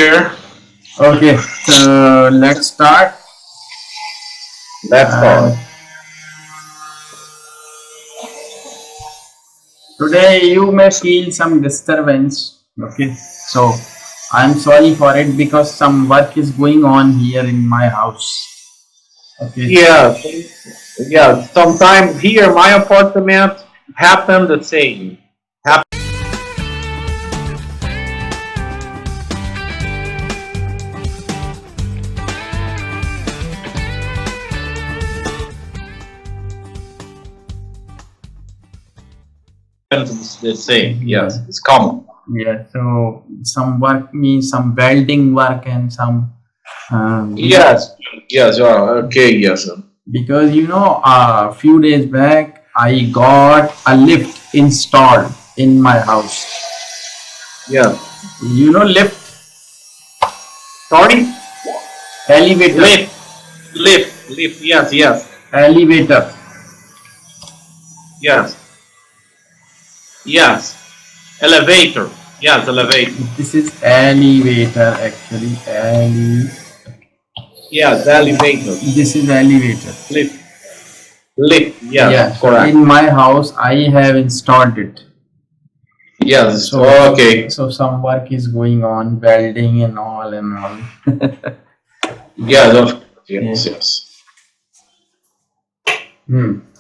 here. Okay, so let's start. Let's start. Today you may feel some disturbance. Okay, so I'm sorry for it because some work is going on here in my house. Okay. Yeah. Sometimes here my apartment happened the same. The same. Yes, it's common. Yeah. So some work means some welding work and some. Yes. Okay. Yes. Because a few days back I got a lift installed in my house. Yeah. Lift. Sorry. Elevator. Lift. Yes. Elevator. Yes. Elevator. Yes, elevator. This is elevator actually. Yes, elevator. This is elevator. Lift. Yes, Yeah. correct. In my house, I have installed it. Yes. So, okay. So some work is going on, welding and all. Yes.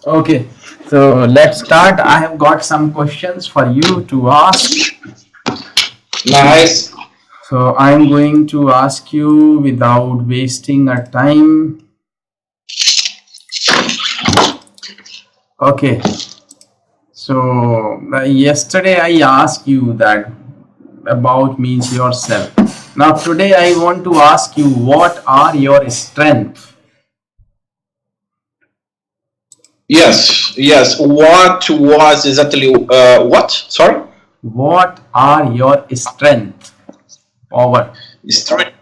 Okay. So let's start. I have got some questions for you to ask. Nice. So I'm going to ask you without wasting our time. Okay. So yesterday I asked you that about means yourself. Now today I want to ask you, what are your strengths? Yes. What was exactly what? Sorry. What are your strengths? Over. Strength.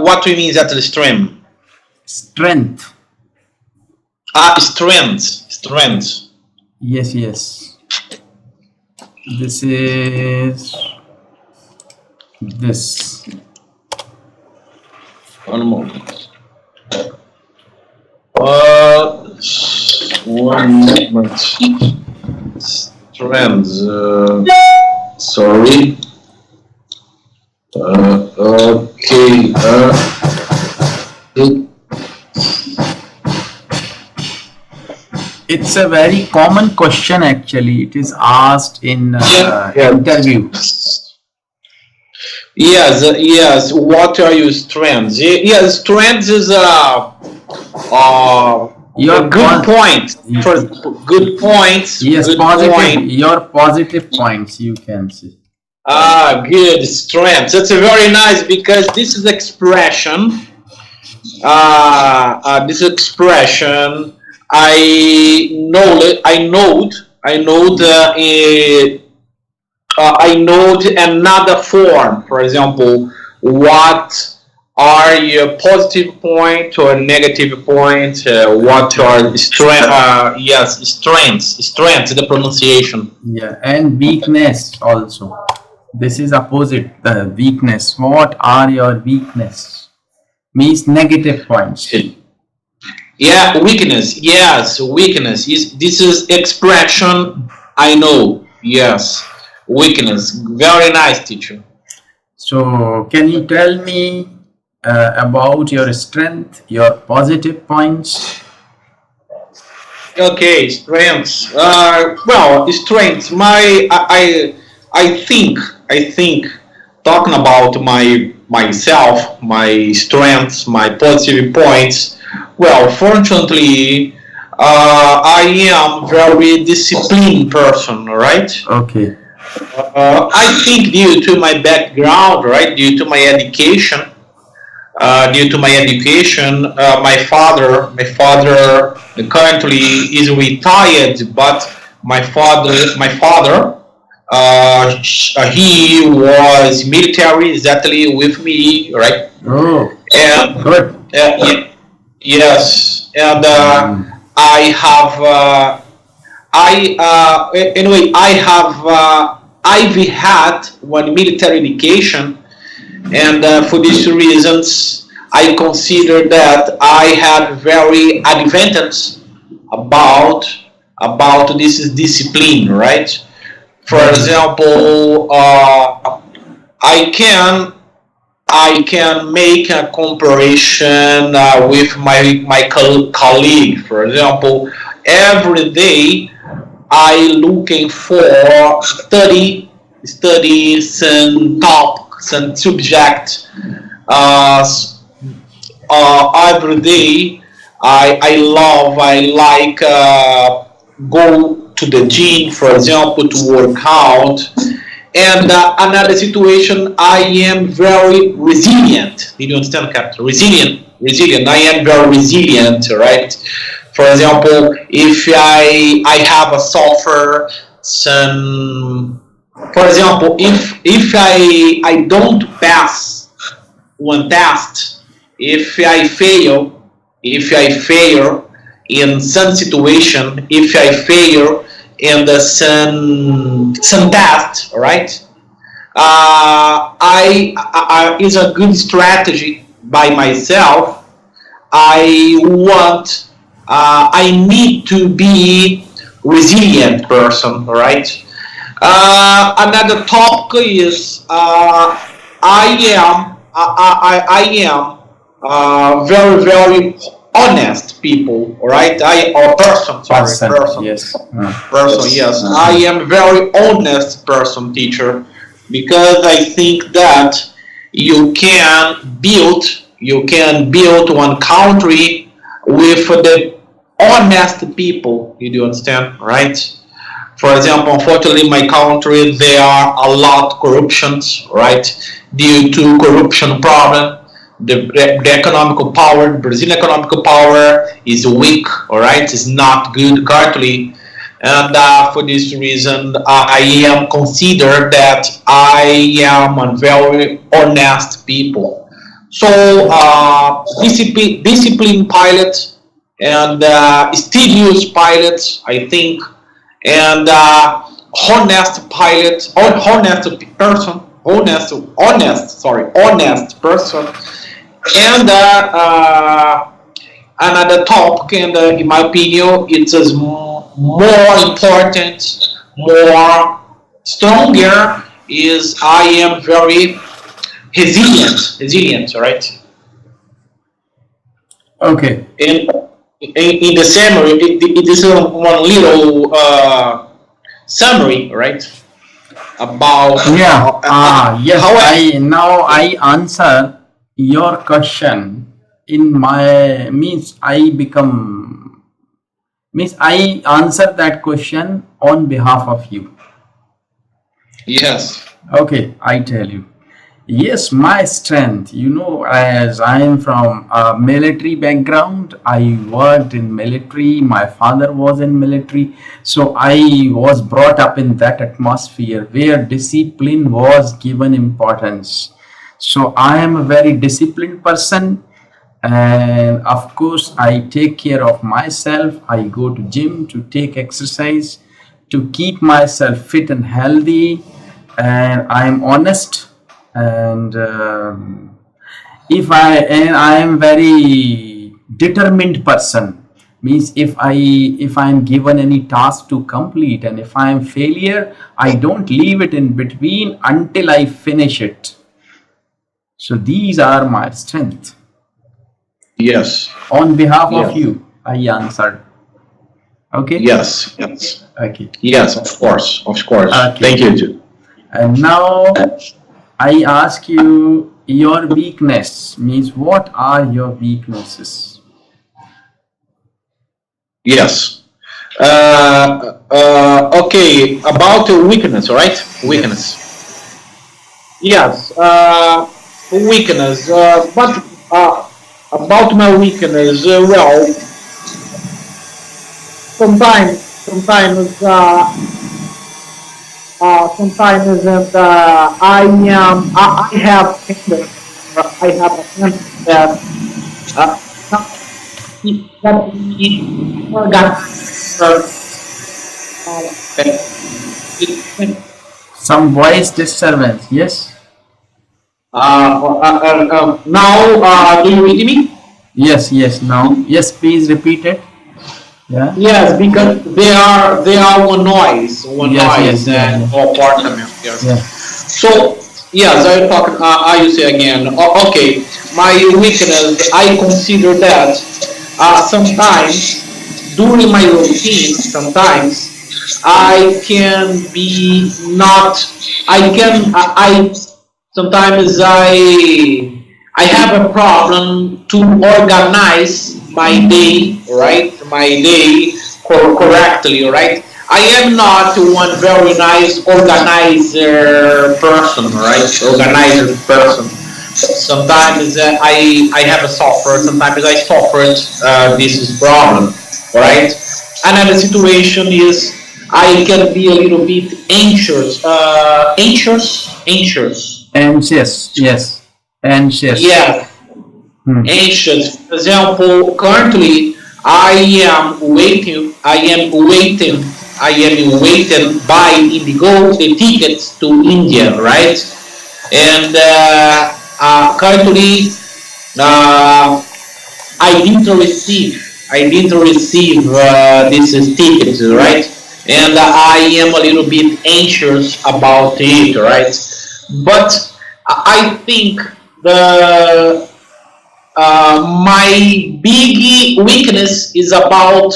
What do you mean exactly? Strength. Strength. Strength. Yes. This is this. One moment. One moment. Strength. Sorry. Okay. It's a very common question actually. It is asked in interview. Yes. What are your strengths? Yes, strengths is your good points. Good points. Yes, good positive. Point. Your positive points, you can see. Good strength. That's a very nice, because this is expression. I know another form. For example, what are your positive point or negative point? What are strengths? Yes, strengths. The pronunciation. Yeah, and weakness also. This is opposite the weakness. What are your weakness? Means negative points. Yeah, weakness. Yes, weakness. This is expression. I know. Yes, weakness. Very nice, teacher. So, can you tell me about your strength, your positive points? Okay, strengths. Well, strengths. I think talking about myself, my strengths, my positive points. Well, fortunately, I am very disciplined person, right? Okay. I think due to my background, right, due to my education, my father currently is retired, but my father, he was military exactly with me, right? Oh, And good. yes, and I have I've had one military education, and for these reasons, I consider that I had very advantage about this discipline, right? For example, I can I can make a comparison with my colleague. For example, every day I looking for study some topic, some subject. Uh, every day I like go to the gym, for example, to work out. And another situation, I am very resilient. Did you understand, Captain? Resilient. I am very resilient, right? For example, if I have a suffer some, for example, if I don't pass one test, if I fail, if I fail in some situation, if I fail in the some test, right? Is a good strategy by myself. I need to be resilient person, right? Another topic is I am very honest people, right? I or person, sorry, Person, person, yes. person. Yes, I am very honest person, teacher, because I think that you can build one country with the honest people. You do understand, right? For example, unfortunately, in my country there are a lot corruptions, right? Due to corruption problem, the economical power, Brazilian economical power is weak, all right, is not good currently, and for this reason, I am considered that I am a very honest people. So, discipline pilot and studious pilot, I think, and honest pilot, honest person, honest person, and another topic, and in my opinion, it is more important, more stronger is I am very resilient, right? Okay. In the summary, it is one little summary, right? About Yeah. Yes. how I answer your question in my means I answer that question on behalf of you. yes, Okay, I tell you. Yes, my strength, as I am from a military background, I worked in military, my father was in military, so I was brought up in that atmosphere where discipline was given importance. So I am a very disciplined person, and of course I take care of myself. I go to gym to take exercise to keep myself fit and healthy, and I am honest, and if I am very determined person, means if I am given any task to complete, and if I am failure, I don't leave it in between until I finish it. So these are my strength. yes, On behalf of yes, you, I answered. Okay. yes, Okay. yes. Of course, of course. Okay. Thank you. And now I ask you, your weakness means what are your weaknesses? Yes. Okay. About weakness, right? Yes. Weakness. Yes. Weakness. But about my weakness, well, sometimes I have I have a tendency that uh, that we forgot uh, Some voice disturbance. Yes. Now, do you read me? Yes. Yes. Now. Yes. Please repeat it. Yeah. Yes, because they are one Yes. Yes. noise Yeah. and Yeah. apartment. Yes. Yeah. So yes, I talk. I say again. Okay, my weakness. I consider that sometimes during my routine, sometimes I can be not. I can. I sometimes I have a problem to organize my day, right? My day correctly, right? I am not one very nice organizer person, right? Organizer person. Sometimes I have a suffer. Sometimes I suffered this is problem, right? Another situation is I can be a little bit anxious, anxious. Anxious. Yes. Anxious. Yes, Hmm. anxious. For example, currently I am waiting by Indigo the tickets to India, right? And currently uh, I didn't receive this ticket, right? And I am a little bit anxious about it, right? But I think the my big weakness is about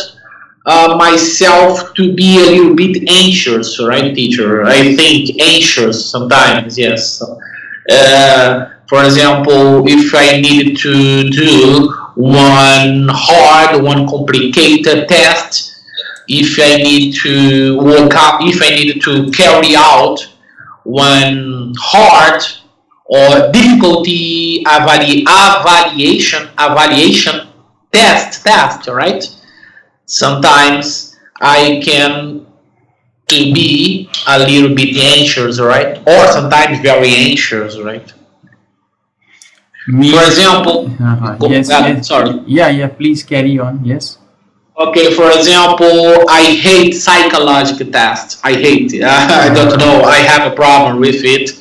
myself to be a little bit anxious, right, teacher? I think anxious sometimes, yes. For example, if I needed to do one complicated test, if I need to work out, if I need to carry out one hard or difficulty evaluation test, right? Sometimes I can to be a little bit anxious, right? Or sometimes very anxious, right? For Me. example, Yes. Yes. sorry. Yeah. Yeah. Please carry on. Yes. Okay, for example, I hate psychological tests. I hate it. I don't know. I have a problem with it.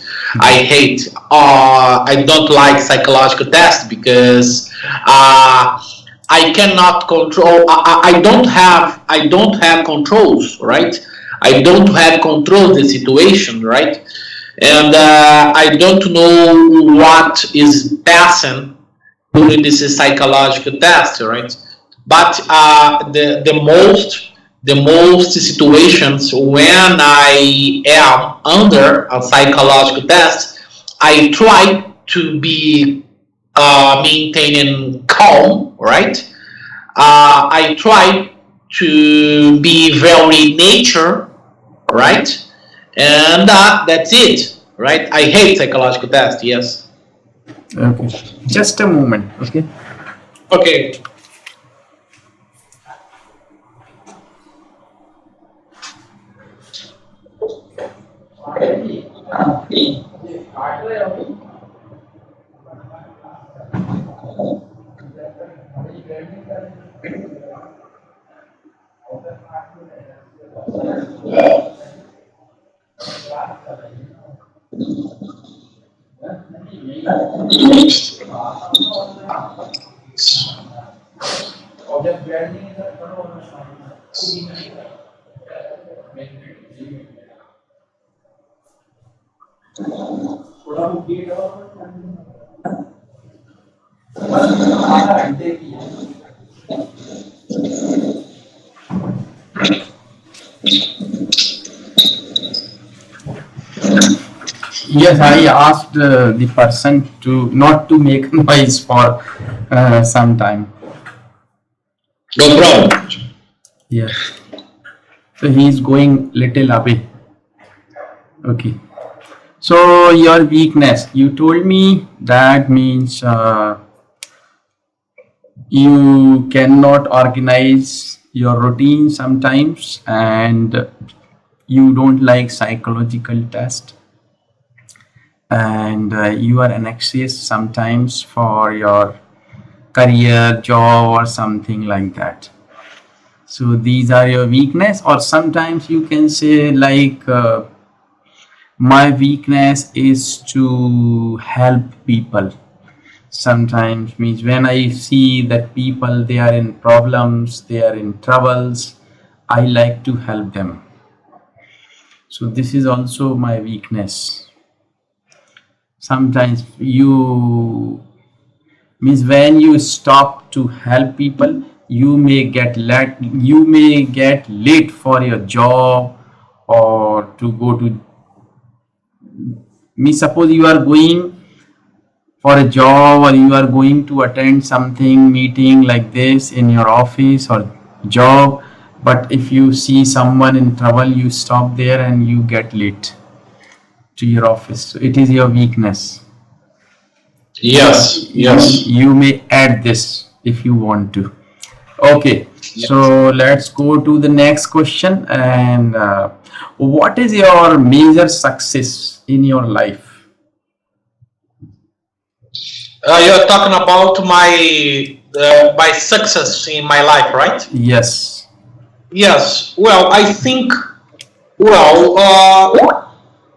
I hate. I don't like psychological tests because I cannot control. I don't have. I don't have controls. Right. I don't have control the situation. Right. And I don't know what is passing during this psychological test, right? But the most situations when I am under a psychological test, I try to be maintaining calm, right? I try to be very nature, right? And that's it, right? I hate psychological tests. Yes. Okay. Just a moment. Okay. Okay. Yes, I asked the person to not to make noise for some time. No problem. Yes. So he is going little away. Okay. So your weakness, you told me that means you cannot organize your routine sometimes, and you don't like psychological test, and you are anxious sometimes for your career, job, or something like that. So these are your weakness, or sometimes you can say like My weakness is to help people. Sometimes means when I see that people, they are in problems, they are in troubles, I like to help them. So this is also my weakness. Sometimes you means when you stop to help people, you may get late for your job, or to go to me, suppose you are going for a job, or you are going to attend something meeting like this in your office or job, but if you see someone in trouble, you stop there and you get late to your office. So it is your weakness. Yes, yes, You may add this if you want to. Okay, yes. so let's go to the next question. And what is your major success in your life? You're talking about my success in my life, right? Yes. Yes. Well, I think. Well,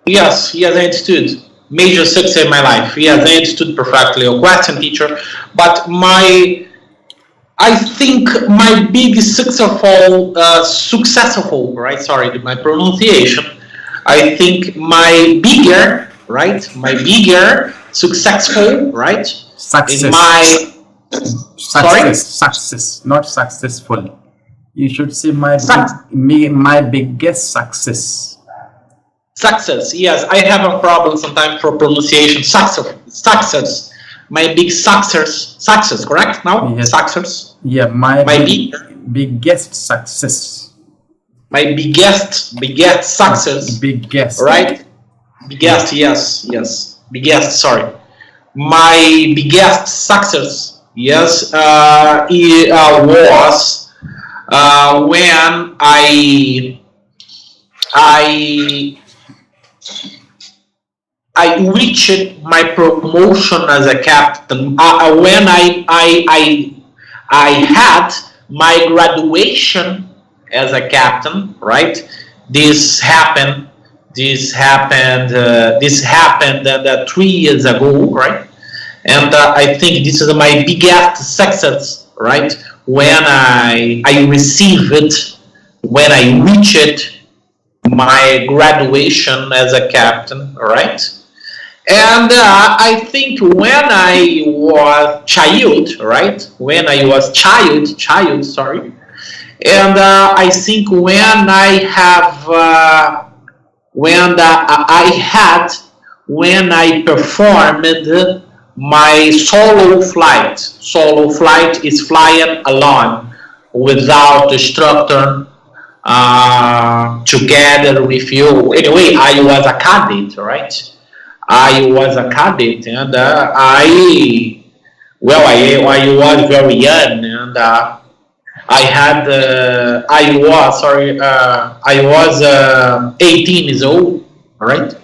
yes, yes, I understood. Major success in my life. Yes, I understood perfectly your question, teacher. But I think my big successful, right? Sorry, my pronunciation. I think my bigger successful, right? Is Success. my sorry, Success, not successful. You should say success. my biggest success. Success. Yes, I have a problem sometimes for pronunciation. Success. Success. My big success. Success. Correct? Now Yes. success. Yeah, My big. biggest success. My biggest success. Biggest. Right? Yeah. Biggest. Yes. Yes. Biggest. Sorry. My biggest success. Yes. It was when I I reached my promotion as a captain when I had my graduation as a captain. Right, this happened. This happened 3 years ago. Right, and I think this is my biggest success. Right, when I received it, when I reached my graduation as a captain. Right, and I think when I was child, right? When I was child, sorry. And I think I had, when I performed my solo flight. Solo flight is flying alone without instructor together with you. Anyway, I was a cadet, right? I was a cadet, and I was very young, and I was 18 years old, right?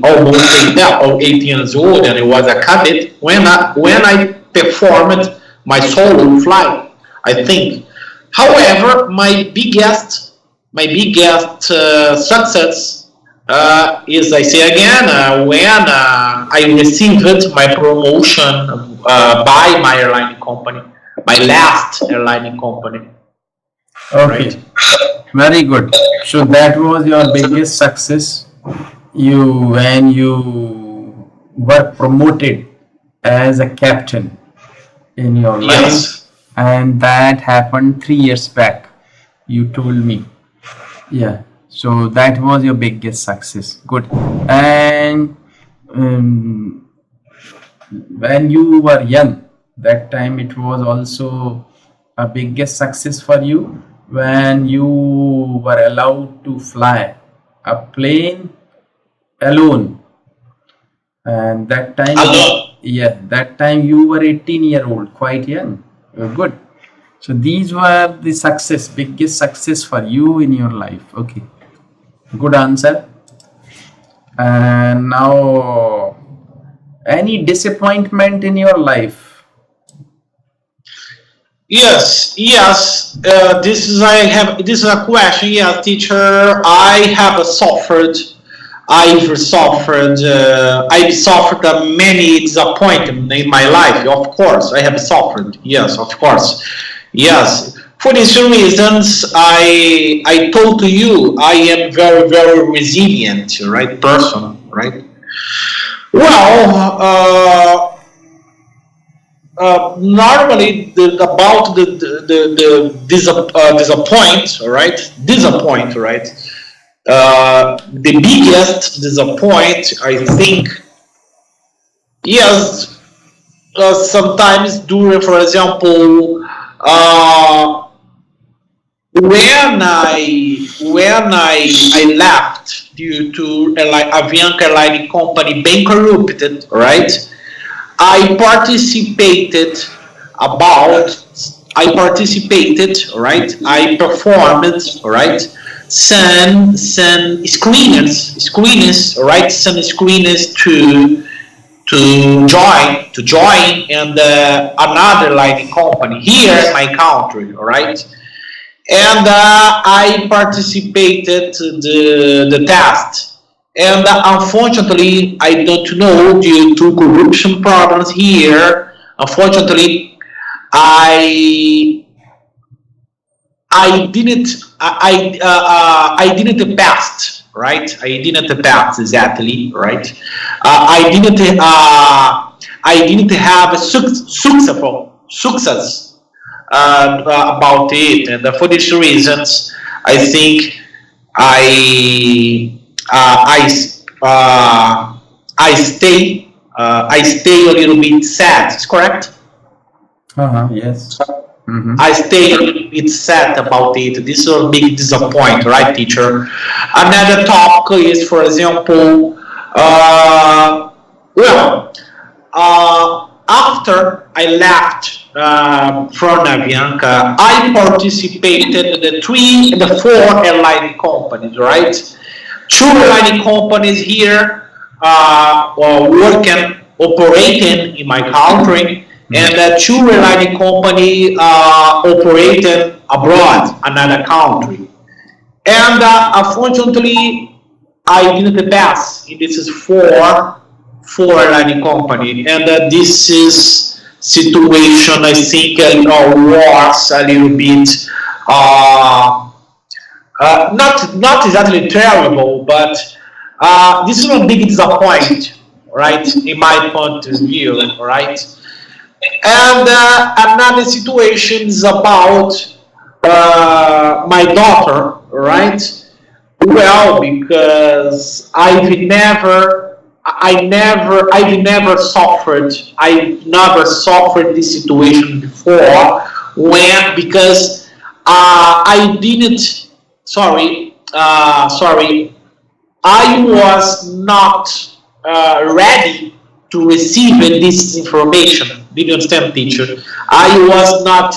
Almost 18 years old, and I was a cadet when I performed my solo flight. I think. However, my biggest success is, I say again, when I received my promotion by my airline company, my last airline company, right? Okay. Very good. So that was your biggest success. When you were promoted as a captain in your life, Yes, and that happened 3 years back. You told me. Yeah. So that was your biggest success. Good. And um, when you were young, that time it was also a biggest success for you when you were allowed to fly a plane alone. And that time alone. yeah, that time you were 18-year-old, quite young. Good. So these were the biggest success for you in your life. Okay, good answer. And now, any disappointment in your life? Yes, yes. This is a question. Yes, teacher. I have suffered. I've suffered many disappointments in my life. Of course, I have suffered. Yes, of course. Yes. For these reasons, I told to you I am very very resilient, right, person, right. Well, normally about the disappoint, right? Disappoint, right? The biggest disappoint, I think, yes, sometimes during, for example, when I left due to Avianca Airline company bankrupted, right? I participated about I participated, right? I performed, right? Some screeners, right? Some screeners to join and another lighting company here in my country, all right? And I participated to the test. And unfortunately, I don't know due to corruption problems here. Unfortunately, I I didn't I didn't pass, right? I didn't pass exactly, right? I didn't have a success about it, and for these reasons, I think I I I stay a little bit sad. Is correct? Yes. Mm-hmm. I stay a little bit sad about it. This is a big disappointment, right, teacher? Another talk is, for example, well, after I left from Avianca, I participated in the four airline companies, right? Two airline companies here working, operating in my country, and two airline company operating abroad, another country. And unfortunately, I didn't pass. This is for airline company, and this is situation. I think was a little bit uh, not exactly terrible, but this is a big disappointment, right? In my point of view, right? And another situation is about my daughter, right? Well, because I've never suffered this situation before when because I didn't, sorry, I was not ready to receive this information. Did you understand, teacher? I was not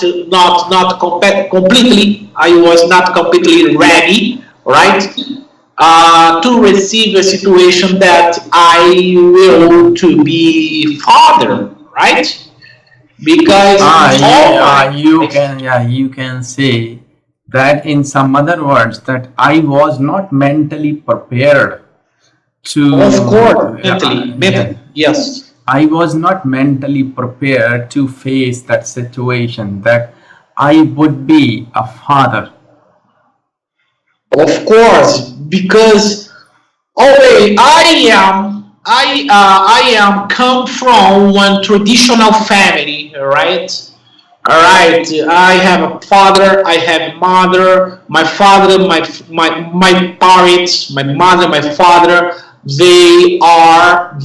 completely. I was not completely ready, right, to receive a situation that I will to be father, right? Because all Yeah, my you can say that in some other words that I was not mentally prepared of course to, yeah, mentally, yes. I was not mentally prepared to face that situation that I would be a father. Of course, because okay, I am come from one traditional family, right? All right, I have a father, I have a mother. My father, my parents, my mother, my father, they are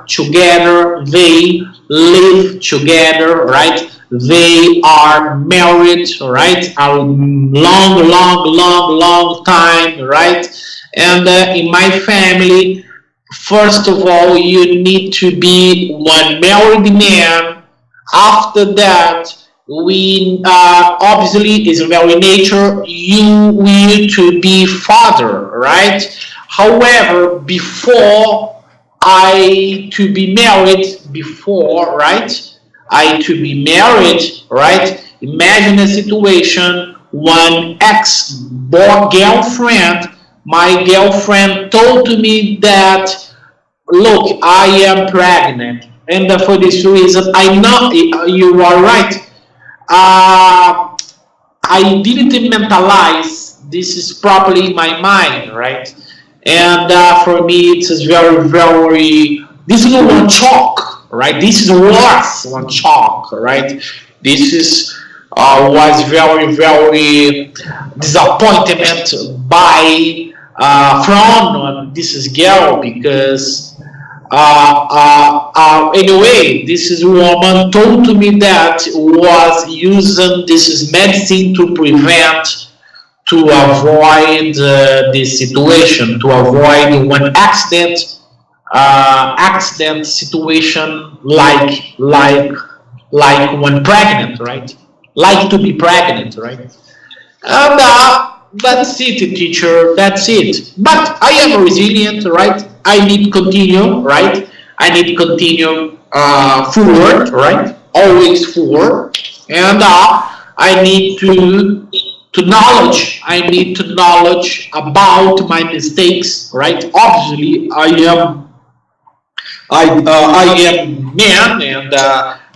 together. They live together, right? They are married, right? A long time, right? And in my family, first of all, you need to be one married man. After that, we obviously is very nature. You will to be father, right? However, before I to be married, before right, I to be married, right? Imagine a situation when girlfriend, my girlfriend told to me that, look, I am pregnant. And for this reason, I know you are right. Uh, I didn't mentalize this is properly in my mind, right? And for me, it is very, very. This is one chalk, right? This is worse one chalk, right? This is was very, very disappointment by from this is girl because anyway, this is woman told to me that was using this is medicine to prevent to avoid this situation, to avoid one accident situation like when pregnant, right? Like to be pregnant, right? And that's it, teacher. That's it. But I am resilient, right? I need continue, right? I need continue forward, right? Always forward, and I need to knowledge. I need to knowledge about my mistakes, right? Obviously, I am man, and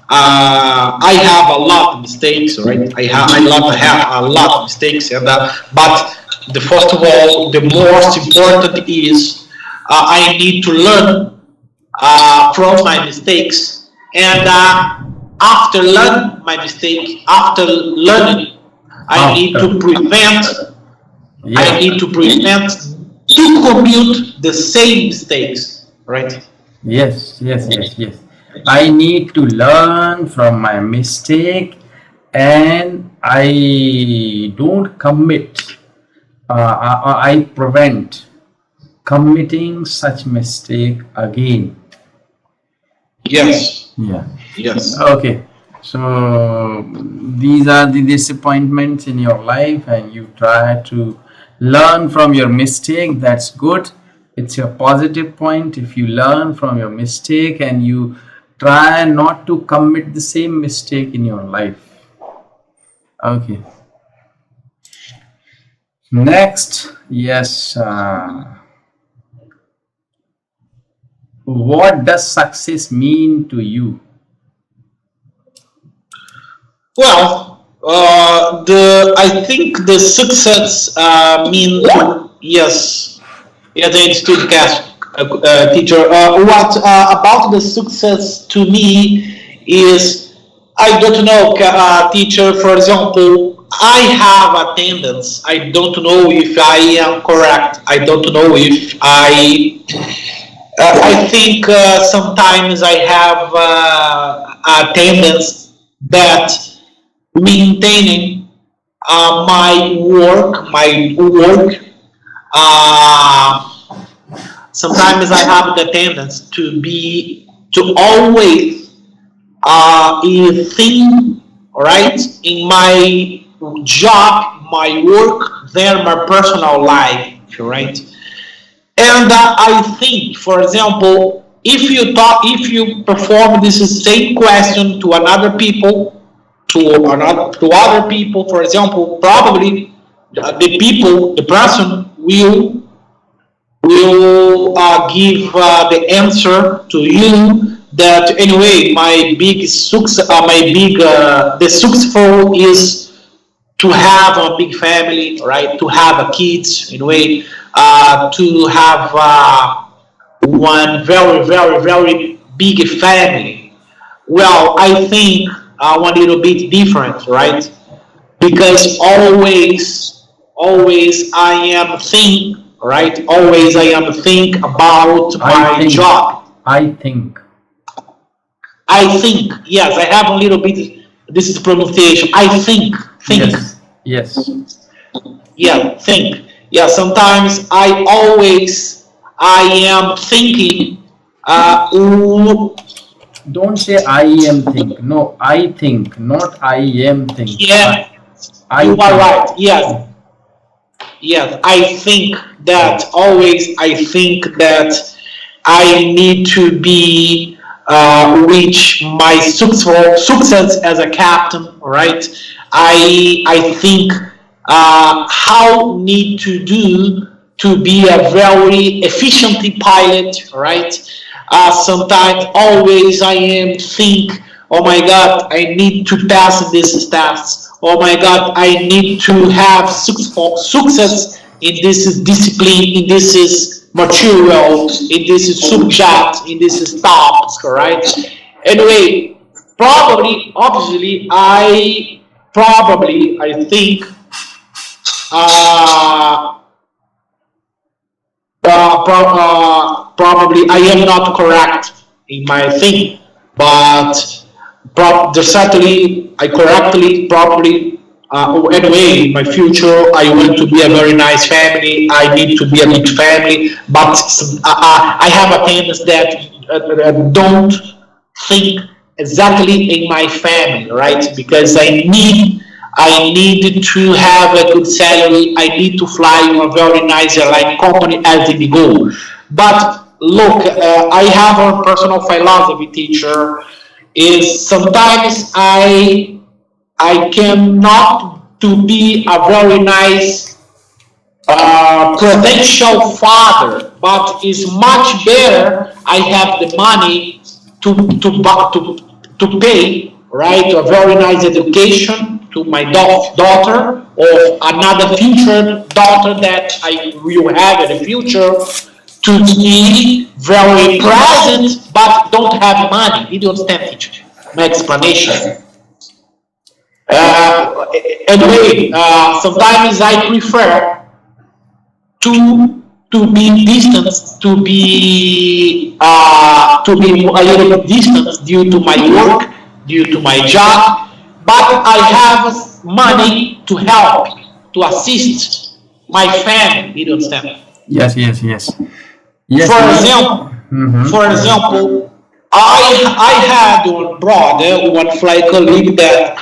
I have a lot of mistakes, right? I have a lot of mistakes, and but the first of all, the most important is I need to learn from my mistakes, and after learn my mistake, after learning, I need After. to prevent. I Yes. need to prevent to commit the same mistakes, right? Yes, yes, yes, yes. I need to learn from my mistake and I don't commit, I prevent committing such mistake again. Yes, Yeah. yes. Okay. So these are the disappointments in your life, and you try to learn from your mistake. That's good. It's a positive point. If you learn from your mistake and you try not to commit the same mistake in your life. Okay. Next, yes. What does success mean to you? Well, the I think the success mean to, yes, yes, I understood, Cash, teacher. What about the success to me is I don't know, teacher. For example, I have attendance. I don't know if I am correct. I don't know if I think sometimes I have attendance that maintaining my work. Uh, Sometimes I have the tendency to always think right in my job, my work, then my personal life, right? And I think, for example, if you perform this same question to another people, to other people, for example, probably the person will give the answer to you that anyway the successful is to have a big family, right? To have a kids in a way, to have one very, very, very big family. Well, I think one little bit different, right? Because always I am think, right? Always I am think about I my think, job. I think. I think, yes, I have a little bit. This is pronunciation. I think, Yes, yes. yeah, think. Yeah, sometimes I am thinking. Ooh, Don't say I am think. No, I think, not I am think. yeah, I you are think. right. Yes, yes. I think that always. I think that I need to be reach my success as a captain. All right, I think how need to do to be a very efficient pilot. All right, sometimes always I am think, oh my God, I need to pass this test. Oh my God, I need to have success in this is discipline, in this is material, in this is subject, in this is topic, right? Anyway, probably, obviously, I think, uh, probably I am not correct in my thing, but certainly I correctly probably anyway in my future I want to be a very nice family. I need to be a good family, but I have a tendency that don't think exactly in my family, right? Because I need to have a good salary. I need to fly in a very nice airline company as the goal. But look, I have a personal philosophy teacher. Is sometimes I cannot to be a very nice potential father, but it's much better I have the money to pay right a very nice education to my daughter or another future daughter that I will have in the future to be very present but don't have money. Did you understand, teacher? My explanation. Uh, anyway, sometimes I prefer to be distant, to be a little bit distant due to my work, due to my job, but I have money to help, to assist my family. You understand? Yes, yes, yes. Yes, For yes. example, Mm-hmm. for example, I had one brother, one flight colleague that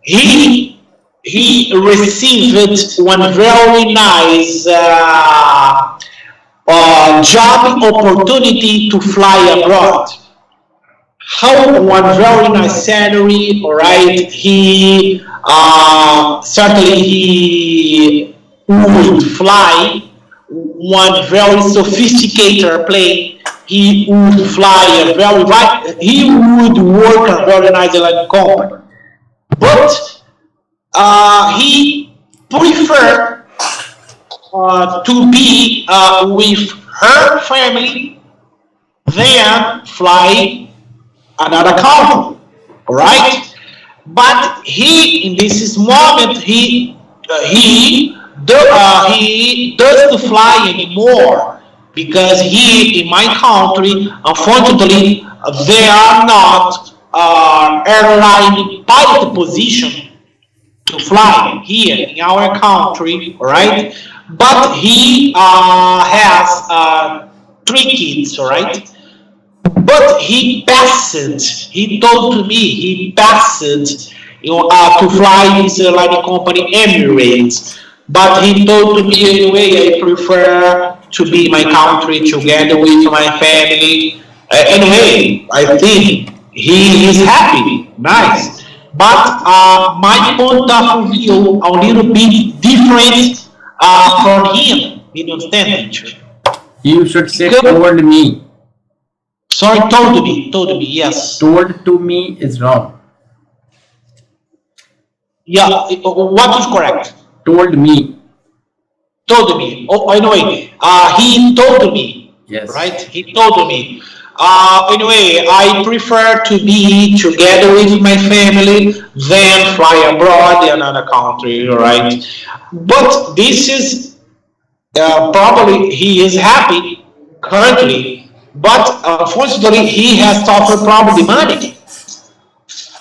he he received one very nice job opportunity to fly abroad. How one very nice salary, all right? He certainly he would fly one very sophisticated plane. He would fly a very right. He would work a very nice like company, but he preferred to be with her family than fly another country, right? But he, in this moment, he doesn't fly anymore because he, in my country, unfortunately, there are not airline pilot position to fly here in our country, right? But he has three kids, right? But he passed. He told to me he passed, to fly his airline company Emirates. But he told to me anyway, I prefer to be in my country together with my family. Anyway, I think he is happy, nice. But my point of view a little bit different from him. You understand, teacher? You should say Because, told me. sorry, told me, yes. Told to me is wrong. Yeah, what is correct? Told me. Told me. Oh, anyway, he told me, Yes. right? He told me. Anyway, I prefer to be together with my family than fly abroad in another country, right? But this is probably he is happy currently, but unfortunately he has suffered probably money.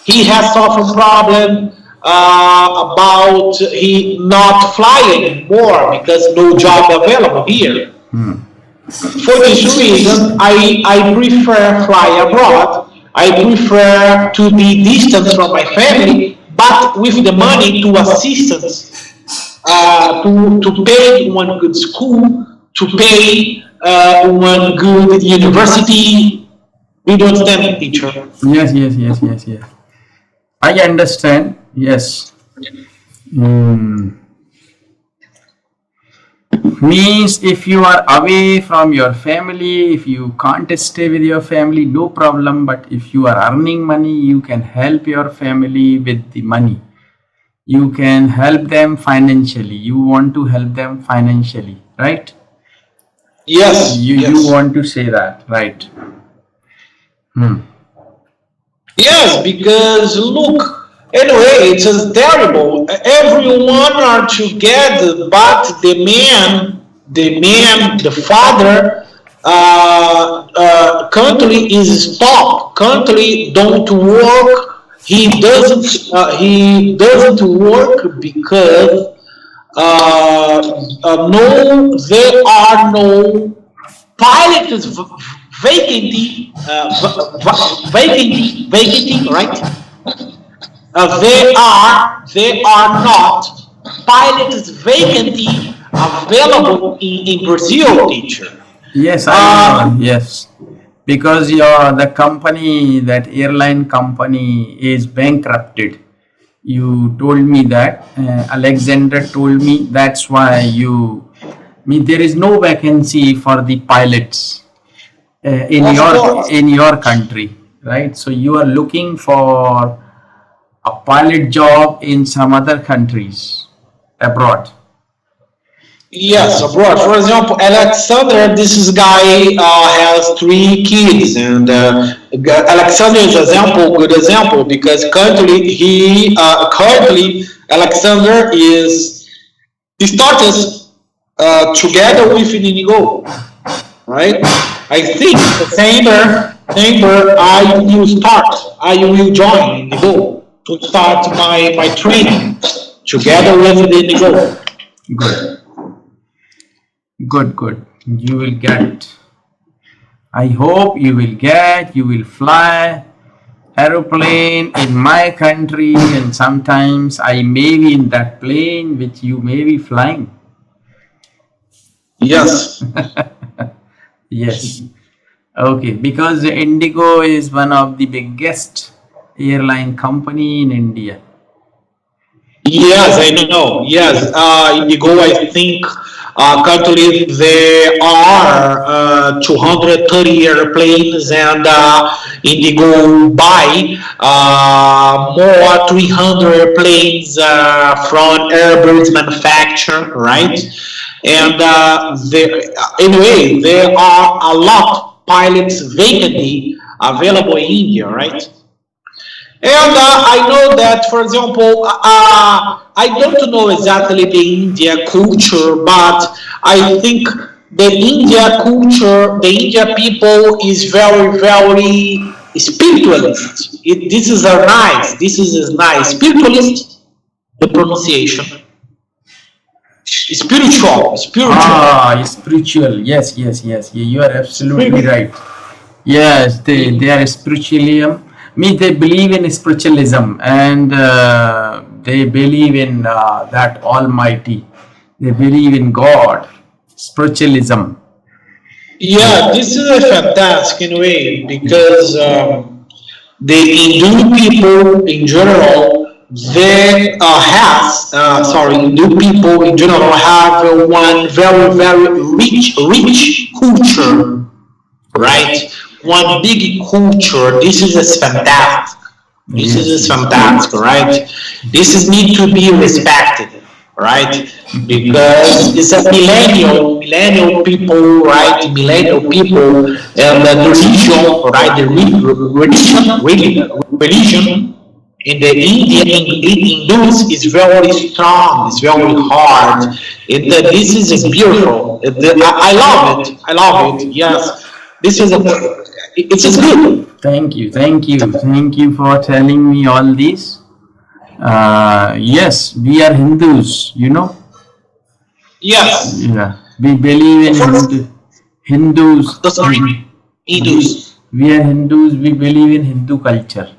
He has suffered problem about he not flying anymore because no job available here. Hmm. For this reason, I prefer fly abroad. I prefer to be distant from my family, but with the money to assistance, to pay one good school, to pay one good university, Do you understand, teacher? Yes, yes, yes, yes, yes. I understand. Yes. Hmm. Means if you are away from your family, if you can't stay with your family, no problem. But if you are earning money, you can help your family with the money. You can help them financially. You want to help them financially, right? Yes, You yes. want to say that, right? Hmm. Yes, because look, anyway, it's just terrible. Everyone are together, but the father, currently is stopped. Currently don't work. He doesn't work because no, there are no pilots vacancy, right? They are not pilots vacancy available in Brazil, teacher. Yes, I know. Uh, Yes, because your the company, that airline company, is bankrupted. You told me that. Alexander told me that's why you. Me, there is no vacancy for the pilots of course. in your country, right? So you are looking for a pilot job in some other countries abroad. Yes, abroad. For example, Alexander, this is guy has three kids, and Alexander is example, good example, because currently Alexander is he started together with Inigo, right? I think September I will start, I will join Inigo to start my training together with Inigo. Good, good, good. You will get. I hope you will get. You will fly aeroplane in my country, and sometimes I may be in that plane which you may be flying. Yes. Yes. Okay, because the Indigo is one of the biggest airline company in India. Yes, I know. Yes, Indigo, I think currently there are 230 airplanes, and Indigo buy more 300 airplanes from Airbus manufacturer, right? And anyway, there are a lot pilots vacantly available in India, right? And I know that, for example, I don't know exactly the India culture, but I think the India people is very, very spiritualist. This is a nice spiritualist. The pronunciation, spiritual, Ah, spiritual. Yes, yes, yes. You are absolutely spiritual. right. Yes, they are spiritualism. Me, they believe in spiritualism, and they believe in that Almighty. They believe in God. Spiritualism. Yeah, this is a fantastic in a way because the Hindu people in general, they Hindu people in general have one very, very rich culture, right? One big culture. This is a fantastic. This Yes, is yes. fantastic, right? This is need to be respected, right? Because it's a millennial people, right? Millennial people, and the religion, right? The religion in the in Hindus is very strong. It's very hard. This is a beautiful. I love it. I love it. Yes, this is a. It's just good. Thank you, thank you, thank you for telling me all this. Yes, we are Hindus, you know. Yes. Yeah, we believe in For Hindus. sorry, We, Hindus. we are Hindus. We believe in Hindu culture.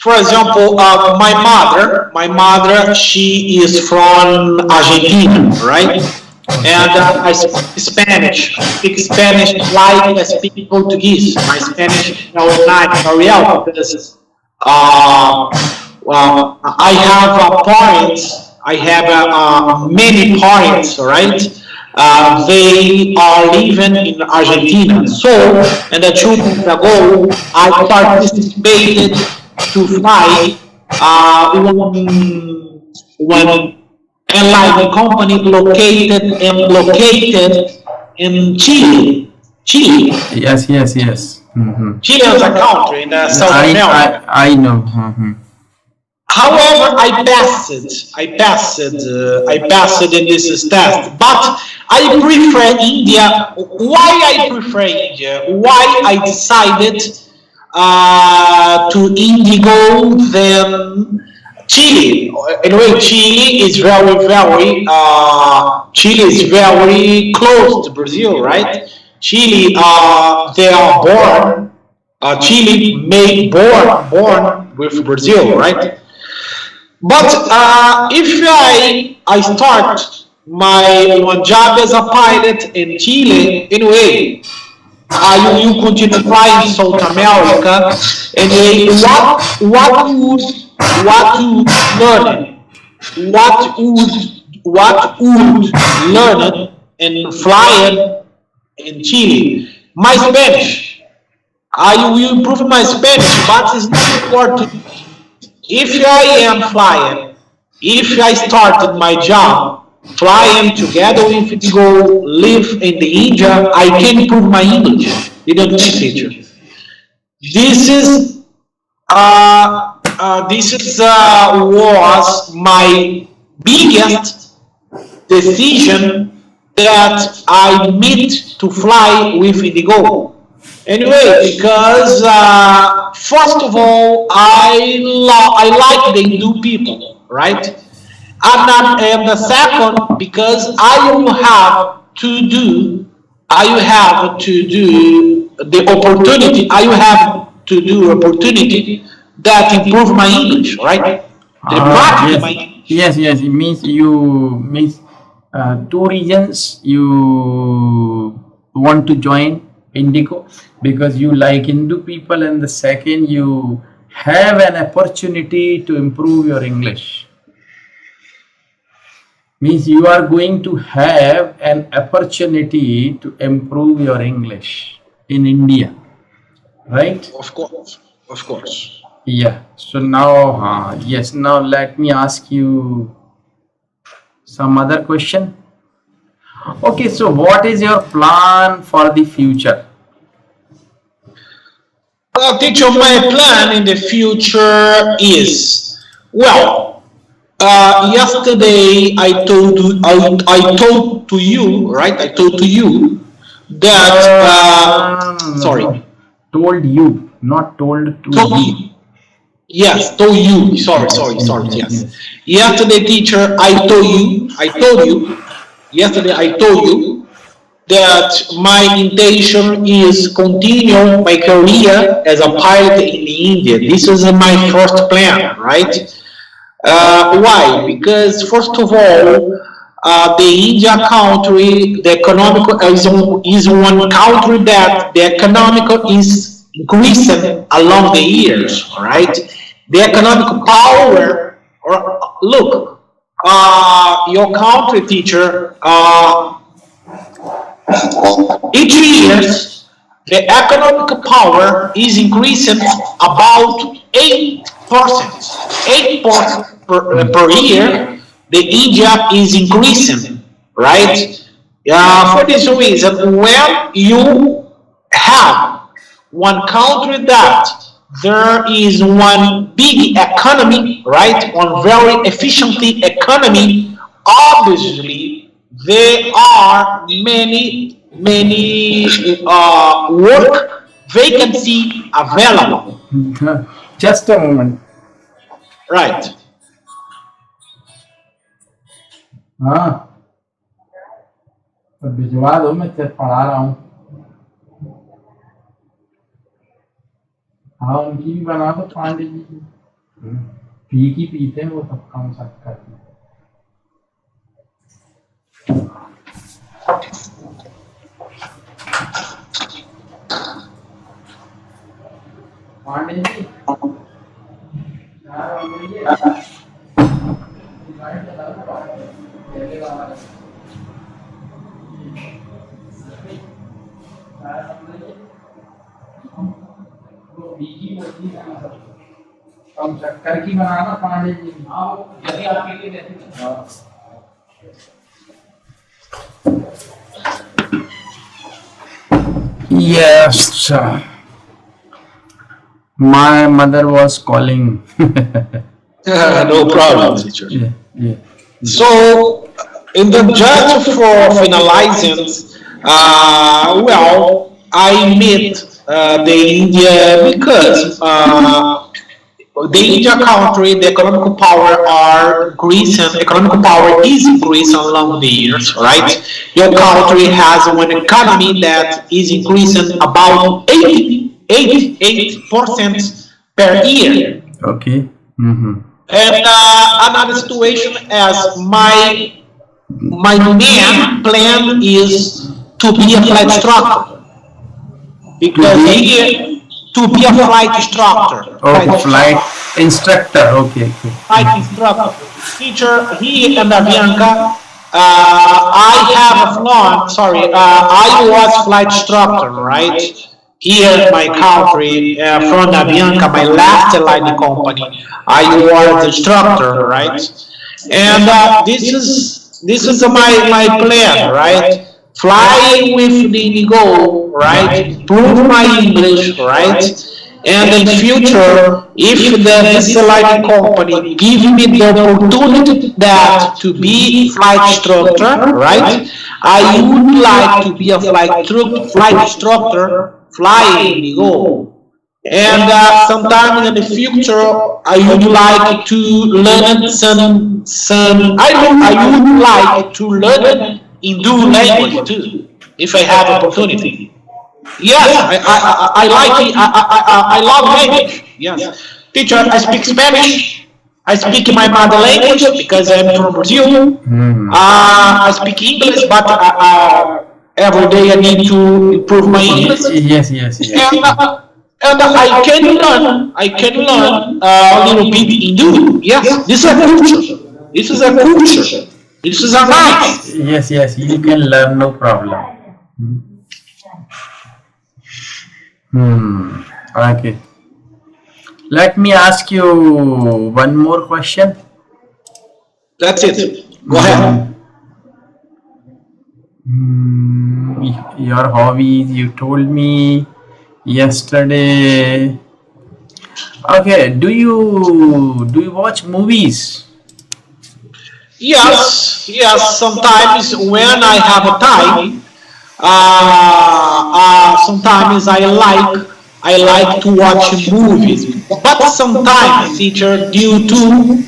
For example, my mother, she is from Argentina, right? And Okay. I speak Spanish. I speak Spanish like I speak Portuguese. My Spanish is very nice, very well, because well, I have parents. I have many parents, right? They are living in Argentina. So, and 2 months ago, I participated to fly one airline company located in Chile. Chile. Yes, yes, yes. Mm-hmm. Chile is a country in South I America. I I know. Mm-hmm. However, I passed in this test. But I prefer India. Why I prefer India? Why I decided to Indigo than Chile? Anyway, Chile is very close to Brazil, right? Chile, they are born. Chile made born with Brazil, right? But if I start my one job as a pilot in Chile, anyway, you continue flying South America. Anyway, what would learn? What would learn and flying in Chile? My Spanish. I will improve my Spanish, but it's not important if I am flying, if I started my job flying together with Indigo, live in the India, I can improve my English. You don't think, teacher? This is this was my biggest decision that I made to fly with Indigo. Anyway, because first of all, I like the Hindu people, right? And the second, because I will have to do the opportunity, I will have to do opportunity that improve my English, right? The practice Yes, my English. yes, yes. It means you means two reasons you want to join Indigo because you like Hindu people, and the second you have an opportunity to improve your English. Means you are going to have an opportunity to improve your English in India, right? Of course, of course. Yeah. So now, yes. Now let me ask you some other question. Okay, so what is your plan for the future? Well, teacher, my plan in the future is, well, yesterday I told to you, right? I told to you that, No. sorry, Told you, not told to told you. you. Yes, told you. Sorry, Yes, sorry, yes, sorry. yes, Yes. yes. Yesterday, teacher, yesterday I told you that my intention is continue my career as a pilot in India. This is my first plan, right? Why? Because first of all, the India country, the economical is one country that the economical is increasing along the years, right? The economic power, or look, your country teacher, each years the economic power is increasing about 8%. 8% per year, the India is increasing, right? For this reason, when you have one country that there is one big economy, right? One very efficiently economy, obviously there are many work vacancy available, Just a moment. right? हाँ, तो भिजवा दो, मैं चल पढ़ा रहा हूँ। हाँ, उनकी भी बना दो, पांडे जी की। पी की पीते हैं वो, सब काम सब करते हैं। Yes, my mother was calling. No problem, teacher. Yeah, yeah. So, in the just for finalizing, well, I met the India because the India country, the economic power are increasing, economic power is increasing along the years, right? Your country has one economy that is increasing about 8% per year. Okay. Mm-hmm. And another situation as my main plan is to be a flight instructor To because be here to be a flight instructor, flight okay, flight instructor, instructor. Okay, okay. flight instructor. Teacher, he and Bianca, I have a flown. Sorry, I was flight instructor, right? Here, my country, from Bianca, my last line company, I was instructor, right? And this is my plan, right? Fly with the Indigo, right? Improve my English, right? And in future, if the this lighting company give me the opportunity that to be flight instructor, right? I would like to be a flight instructor, flying Indigo. And sometime in the future, I would like to learn some. I would like to learn Hindu language too, if I have opportunity. Yes, I like it. I love language. Yes, teacher, I speak Spanish. I speak my mother language because I'm from Brazil. I speak English, but every day I need to improve my English. Yes, yes, yes. And I can learn a little bit Hindu. Yes, this is a culture. This is a culture. This is a nice. Yes, yes. You can learn, no problem. Hmm. Okay. Let me ask you one more question. That's it. Go ahead. Your hobbies, you told me yesterday. Okay, do you watch movies? Yes, yes. Sometimes when I have a time, sometimes I like to watch movies. But sometimes, teacher, due to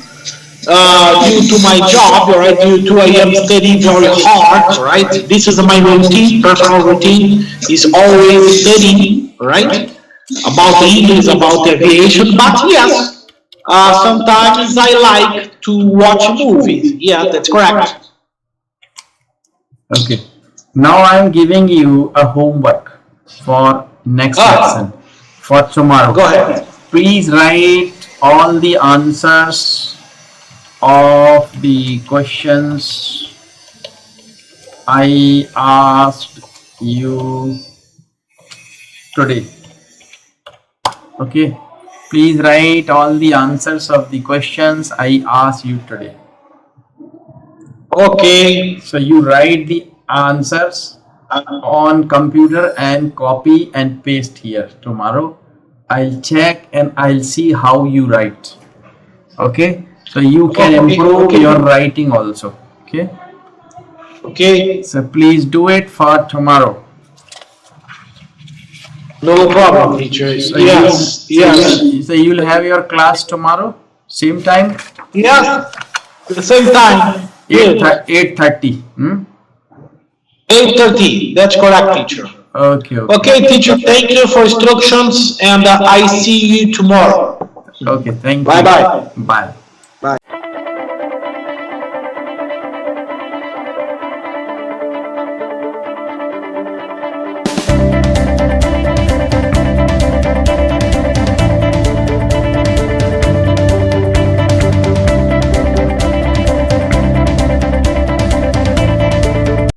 my job, right? Due to I am studying very hard, right? This is my routine, personal routine. Is always studying, right? About the English, about the aviation. But yes, sometimes I like to watch movies. Yeah, that's correct. Okay. Now I am giving you a homework for next lesson Ah, for tomorrow. go ahead. Please write all the answers of the questions I asked you today. Okay. Please write all the answers of the questions I asked you today. Okay. So you write the answers on computer and copy and paste here. Tomorrow I'll check and I'll see how you write. Okay. So you can Okay. improve your Okay. writing also. Okay. Okay. So please do it for tomorrow. No problem, teacher. So you Yes. Yes. so you'll have your class tomorrow, same time, Yes. The same time. Good. 8:30. 8:30. That's correct, teacher. Okay, okay. Okay, teacher. Thank you for instructions, and I see you tomorrow. Okay, thank Bye you. bye. Bye.